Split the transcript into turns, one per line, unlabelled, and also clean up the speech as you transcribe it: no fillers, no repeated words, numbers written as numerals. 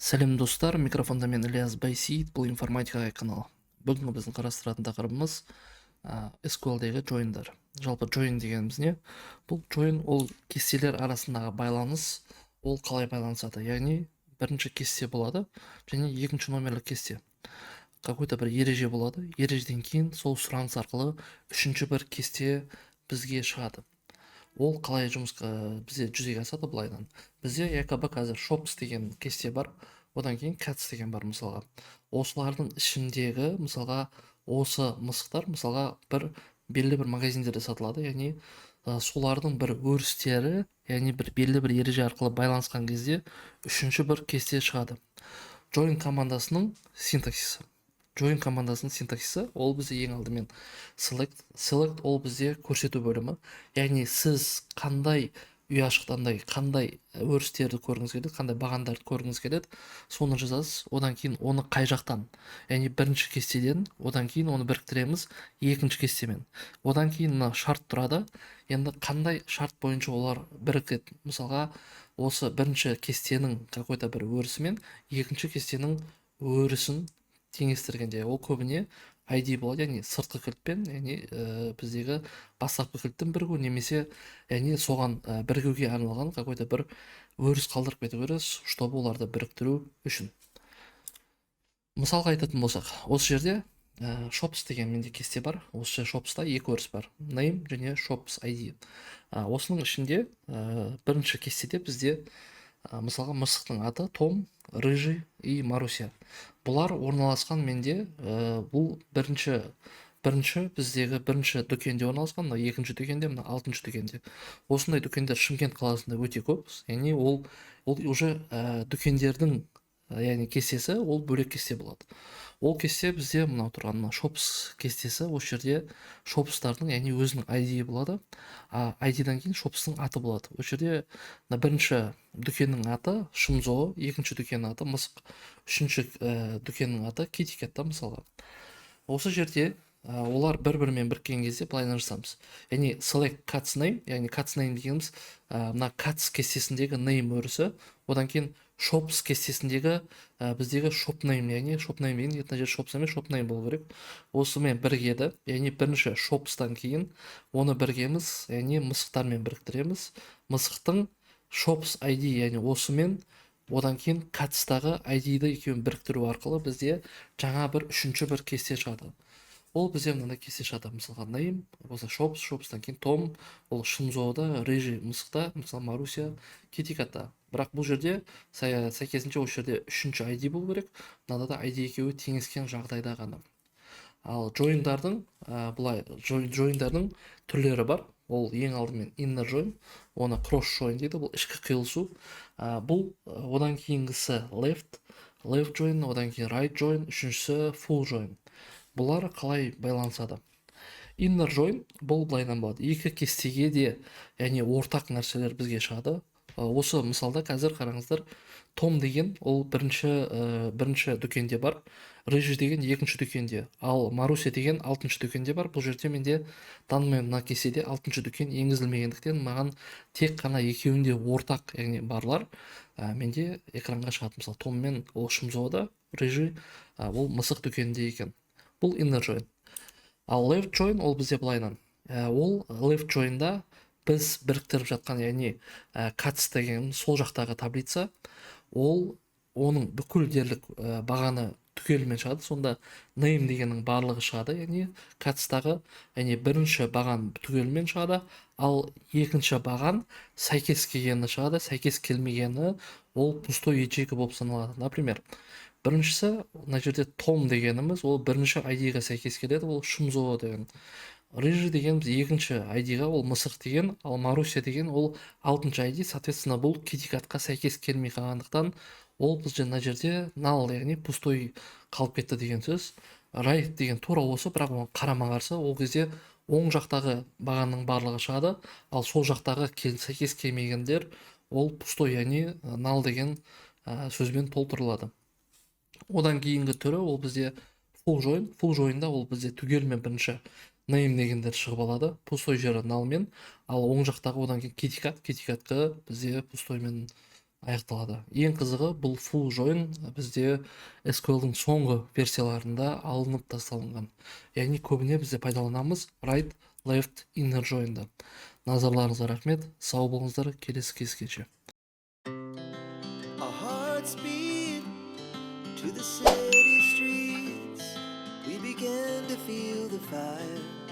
Сәлем достар, микрофонда мен Ильяс Байсейіт, бұл информатикаға канал. Бүгінгі біздің қарастыратын тақырыбымыз SQL-дегі join-дар. Жалпы join дегеніміз не? Бұл join ол кестелер арасындағы байланыс, ол қалай байланысады? Яғни бірінші кесте болады, және екінші номерлі кесте. Какой-то бір ереже болады, ережеден кейін сол сұраныс арқылы үшінші бір кесте бізге шығады. Ол қалай жұмысқа бізде жүзеге асады былайдан. Бізде якобы қазір shops деген кесте бар, одан кейін cats деген бар мысалға. Осылардың ішіндегі мысалға осы мысықтар мысалға бір белгілі бір магазиндерде сатылады, яғни солардың бір өрістері, яғни бір белгілі бір ереже арқылы байланысқан кезде үшінші бір кесте шығады. Join командасының синтаксисі. Join командасының синтаксисі ол бізде ең алдымен select ол бізде көрсету бөлімі. Яғни сіз қандай ұяшықтандай қандай өрістерді көргіңіз келеді, қандай бағандарды көргіңіз келеді, соны жазасыз. Одан кейін оны қай жақтан, яғни бірінші кестеден, одан кейін оны біріктіреміз екінші кестемен. Одан кейін мына шарт тұрады. Енді қандай шарт бойынша олар бірігеді? Мысалға осы бірінші кестенің какой-то бір өрісімен екінші кестенің өрісін теңестіргенде ол көбіне ID болады, яғни сыртқы кілтпен, яғни біздегі бастапқы кілттің бірігу, немесе яғни соған бірігуге арналған какой-то бір өріс қалдырып кету керек, чтобы оларды біріктіру үшін. Мысалға айтатын болсақ, осы жерде shops деген менде кесте бар. Осы shopста екі өріс бар, name және shops ID. Осының ішінде бірінші кестеде бізде мысалға мысықтың аты Том, Рыжий и Маруся. Бұлар орналасқан менде бұл бірінші біздегі бірінші дүкенде орналасқан, мына екінші дүкенде, мына алтыншы дүкенде. Осындай дүкендер Шымкент қаласында өте көп. Яғни ол уже дүкендердің яғни кестесі ол бөлек кесте болады. Ол кесте бізде мынау тұрған мына shops кестесі, осы жерде shopстардың яғни өзінің ID болады, ID-дан кейін shopстың аты болады. Осы жерде бірінші дүкеннің аты Шымзо, екінші дүкеннің аты Мысық, үшінші дүкеннің аты Китикет мысалға. Осы жерде олар бір-бірімен біріккен кезде былайынан жасаймыз. Яғни select cats name, яғни cats name дегеніміз мына cats кестесіндегі name өрісі, одан кейін shops кестесіндегі біздегі shop name, яғни shop name деген мына жер shops емес shop name болу керек. Осымен бірігеді, яғни бірінші shopстан кейін оны біргеміз, яғни мысықтармен біріктіреміз. Мысықтың shops ID, яғни осымен одан кейін catstағы ID-ді екеуін біріктіру арқылы бізде жаңа бір үшінші бір кесте шығады. Ол бізде мынандай кесте шығады. Мысалға name, осы shopстан кейін Том, ол Шымзода, Рыжий мысықта, мысалы Маруся Китикатта. Бірақ бұл жерде сәйкесінше осы жерде үшінші ID болу керек. Мынада да ID екеуі теңескен жағдайда ғана. Ал join-дардың түрлері бар. Ол ең алдымен inner join, оны cross join дейді, бұл ішкі қиылысу. Бұл одан кейінгісі left join, одан кейін right join, үшіншісі full join. Бұлар қалай байланысады? Inner join бұл былайынан болады. Екі кестеге де, яғни ортақ нәрселер бізге шығады. Осы мысалда қазір қараңыздар, Том деген ол бірінші дүкенде бар, Рыжий деген екінші дүкенде, ал Маруся деген алтыншы дүкенде бар. Бұл жерде менде данымен мына кестеде алтыншы дүкен енгізілмегендіктен маған тек қана екеуінде ортақ, яғни барлар менде экранға шығады. Мысалы Том мен ол Шымзода, Рыжий ол мысық дүкенінде екен. Бұл inner join. Ал left join ол бізде былайынан. Ол left join'да біз біріктіріп жатқан, яғни cats деген сол жақтағы таблица, оның бүкіл дерлік бағаны түгелімен шығады. Сонда name дегеннің барлығы шығады, яғни catstағы, яғни бірінші баған түгелімен шығады, ал екінші баған сәйкес келгені шығады, сәйкес келмегені ол пустой ячейка болып саналады. Например, біріншісі, мына жерде Том дегеніміз, ол бірінші ID-ға сәйкес келеді, ол Шымзо деген. Рыжий дегеніміз екінші ID-ға, ол мысық деген, ал Маруся деген ол алтыншы ID, соответственно, бұл Китикатқа сәйкес келмей қалғандықтан, ол бізде мына жерде null, яғни пустой қалып кетті деген сөз. Right деген тура осы, бірақ оған қарама-қарсы, ол кезде оң жақтағы бағанның барлығы шығады, ал сол жақтағы сәйкес келмегендер ол пустой, яғни null деген сөзбен толтырылады. Одан кейінгі түрі ол бізде full join. Full join'да ол бізде түгелімен бірінші name дегендер шығып алады, пустой жері nullмен, ал оң жақтағы одан кейін Китикатқа бізде пустоймен аяқталады. Ең қызығы бұл full join бізде SQL-дың соңғы версияларында алынып тасталынған. Яғни көбіне бізде пайдаланамыз right, left, inner join-ды. Назарларыңызға рахмет, сау болыңыздар, келесі кездескенше.
Our hearts beat to the city streets. We began to feel the fire.